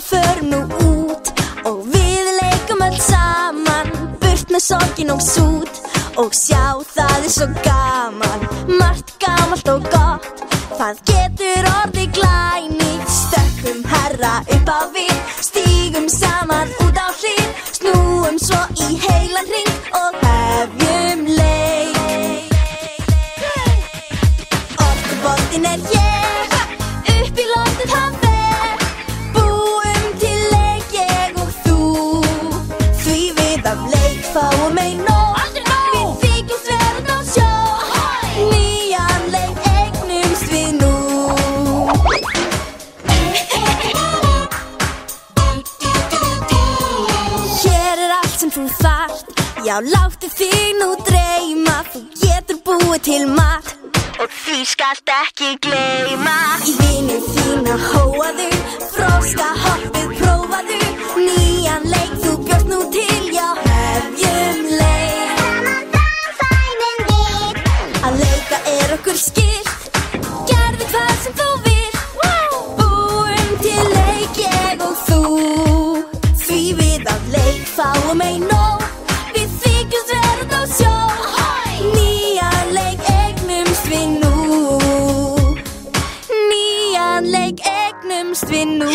og förum nú út og við leikum öll saman, burt með sorgin og sút og sjá það svo gaman, margt gamalt og gott, það getur orðið glænýtt. Stökkum herra upp á við, stígum saman út á hlið, snúum svo í heilan hring og hefjum leik. Orkuboltinn ég, upp í loftið hann fer, búum til leik ég og þú, því við af leik fáum nóg. Við þykjumst verða á sjó, nýjan leik eignumst við nú. Hér allt sem þú þarft, já láttu þig nú dreyma, þú getur búið til mat og því skalt ekki gleyma. Í vini þína hóaðu, froska hoppið prófaðu, nýjan leik þú bjóst nú til, já hefjum leik. Saman fænum við, að leika okkur skylt, gerðu hvað sem þú vilt, búum til leik ég og þú, því við af leik fáum nóg, við þykjumst verða á sjó, nýjan leik eignumst við nú, nýjan leik eignumst við nú.